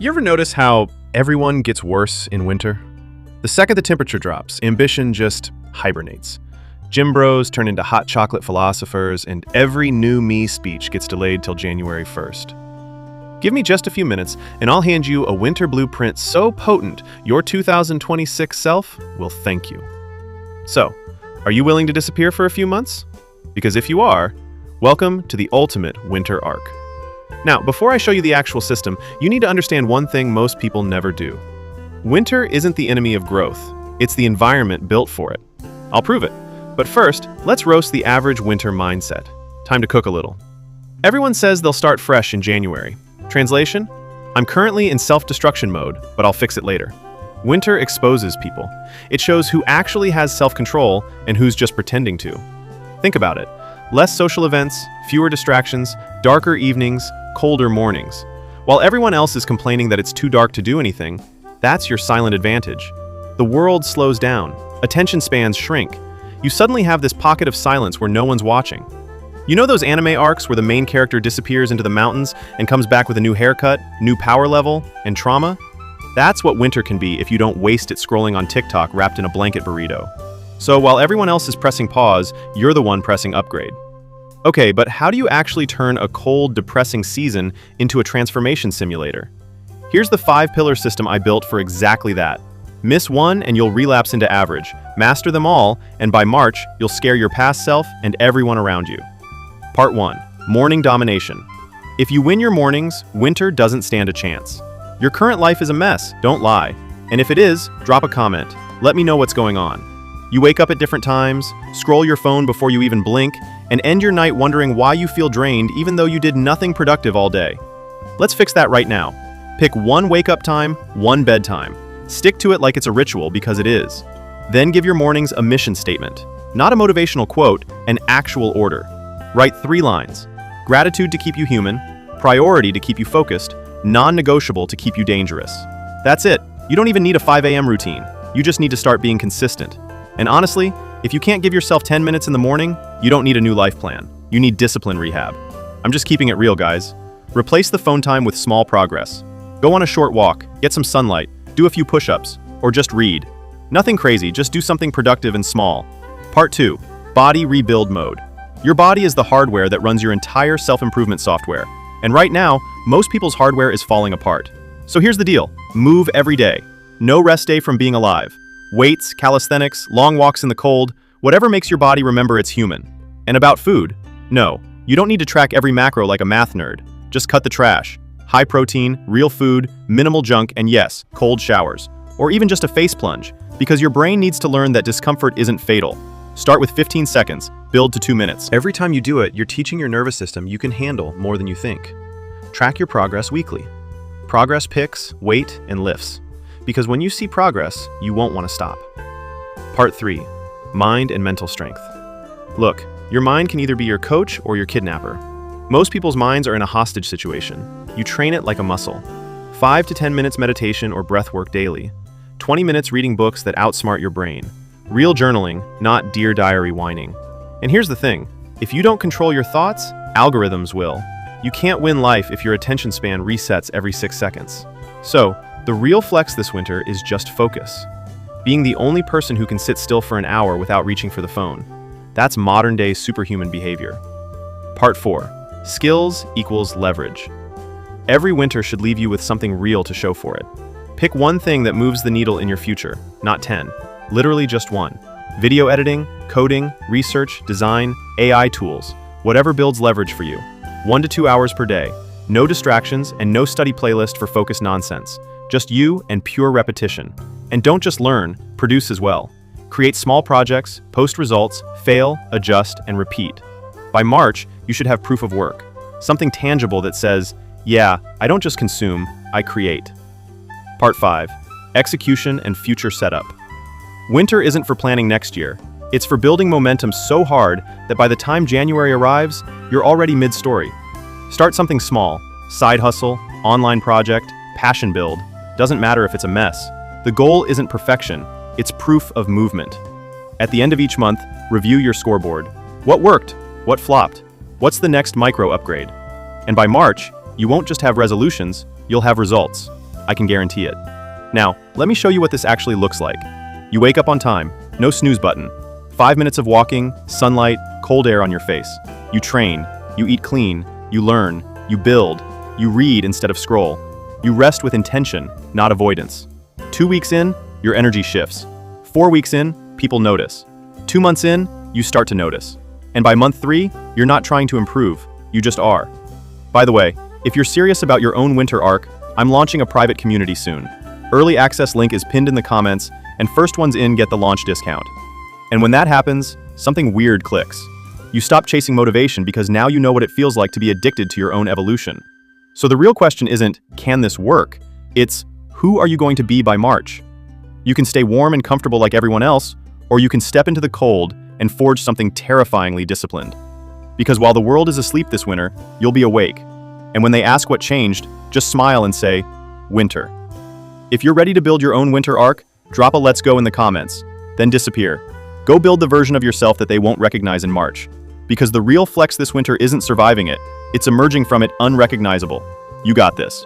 You ever notice how everyone gets worse in winter? The second the temperature drops, ambition just hibernates. Gym bros turn into hot chocolate philosophers, and every new me speech gets delayed till January 1st. Give me just a few minutes, and I'll hand you a winter blueprint so potent your 2026 self will thank you. So, are you willing to disappear for a few months? Because if you are, welcome to the ultimate winter arc. Now, before I show you the actual system, you need to understand one thing most people never do. Winter isn't the enemy of growth, it's the environment built for it. I'll prove it. But first, let's roast the average winter mindset. Time to cook a little. Everyone says they'll start fresh in January. Translation? I'm currently in self-destruction mode, but I'll fix it later. Winter exposes people. It shows who actually has self-control and who's just pretending to. Think about it. Less social events, fewer distractions, darker evenings, colder mornings. While everyone else is complaining that it's too dark to do anything, that's your silent advantage. The world slows down. Attention spans shrink. You suddenly have this pocket of silence where no one's watching. You know those anime arcs where the main character disappears into the mountains and comes back with a new haircut, new power level, and trauma? That's what winter can be if you don't waste it scrolling on TikTok wrapped in a blanket burrito. So while everyone else is pressing pause, you're the one pressing upgrade. Okay, but how do you actually turn a cold, depressing season into a transformation simulator? Here's the 5-pillar system I built for exactly that. Miss one and you'll relapse into average. Master them all, and by March, you'll scare your past self and everyone around you. Part 1. Morning domination. If you win your mornings, winter doesn't stand a chance. Your current life is a mess, don't lie. And if it is, drop a comment. Let me know what's going on. You wake up at different times, scroll your phone before you even blink, and end your night wondering why you feel drained even though you did nothing productive all day. Let's fix that right now. Pick one wake-up time, one bedtime. Stick to it like it's a ritual because it is. Then give your mornings a mission statement. Not a motivational quote, an actual order. Write 3 lines. Gratitude to keep you human, priority to keep you focused, non-negotiable to keep you dangerous. That's it. You don't even need a 5 a.m. routine. You just need to start being consistent. And honestly, if you can't give yourself 10 minutes in the morning, you don't need a new life plan. You need discipline rehab. I'm just keeping it real, guys. Replace the phone time with small progress. Go on a short walk, get some sunlight, do a few push-ups, or just read. Nothing crazy, just do something productive and small. Part 2. Body rebuild mode. Your body is the hardware that runs your entire self-improvement software. And right now, most people's hardware is falling apart. So here's the deal. Move every day. No rest day from being alive. Weights, calisthenics, long walks in the cold, whatever makes your body remember it's human. And about food? No, you don't need to track every macro like a math nerd. Just cut the trash. High protein, real food, minimal junk, and yes, cold showers. Or even just a face plunge, because your brain needs to learn that discomfort isn't fatal. Start with 15 seconds, build to 2 minutes. Every time you do it, you're teaching your nervous system you can handle more than you think. Track your progress weekly. Progress pics, weight, and lifts. Because when you see progress, you won't want to stop. Part 3. Mind and mental strength. Look, your mind can either be your coach or your kidnapper. Most people's minds are in a hostage situation. You train it like a muscle. 5 to 10 minutes meditation or breath work daily. 20 minutes reading books that outsmart your brain. Real journaling, not Dear Diary whining. And here's the thing, if you don't control your thoughts, algorithms will. You can't win life if your attention span resets every 6 seconds. So, the real flex this winter is just focus. Being the only person who can sit still for an hour without reaching for the phone. That's modern-day superhuman behavior. Part 4. Skills equals leverage. Every winter should leave you with something real to show for it. Pick one thing that moves the needle in your future, not 10. Literally just one. Video editing, coding, research, design, AI tools. Whatever builds leverage for you. 1 to 2 hours per day. No distractions and no study playlist for focused nonsense. Just you and pure repetition. And don't just learn, produce as well. Create small projects, post results, fail, adjust, and repeat. By March, you should have proof of work. Something tangible that says, yeah, I don't just consume, I create. Part 5. Execution and future setup. Winter isn't for planning next year. It's for building momentum so hard that by the time January arrives, you're already mid-story. Start something small. Side hustle, online project, passion build. Doesn't matter if it's a mess. The goal isn't perfection, it's proof of movement. At the end of each month, review your scoreboard. What worked? What flopped? What's the next micro upgrade? And by March, you won't just have resolutions, you'll have results. I can guarantee it. Now, let me show you what this actually looks like. You wake up on time, no snooze button. 5 minutes of walking, sunlight, cold air on your face. You train, you eat clean, you learn, you build, you read instead of scroll. You rest with intention, not avoidance. 2 weeks in, your energy shifts. 4 weeks in, people notice. 2 months in, you start to notice. And by month 3, you're not trying to improve, you just are. By the way, if you're serious about your own winter arc, I'm launching a private community soon. Early access link is pinned in the comments, and first ones in get the launch discount. And when that happens, something weird clicks. You stop chasing motivation because now you know what it feels like to be addicted to your own evolution. So the real question isn't, can this work? It's, who are you going to be by March? You can stay warm and comfortable like everyone else, or you can step into the cold and forge something terrifyingly disciplined. Because while the world is asleep this winter, you'll be awake. And when they ask what changed, just smile and say, winter. If you're ready to build your own winter arc, drop a let's go in the comments, then disappear. Go build the version of yourself that they won't recognize in March. Because the real flex this winter isn't surviving it, it's emerging from it unrecognizable. You got this.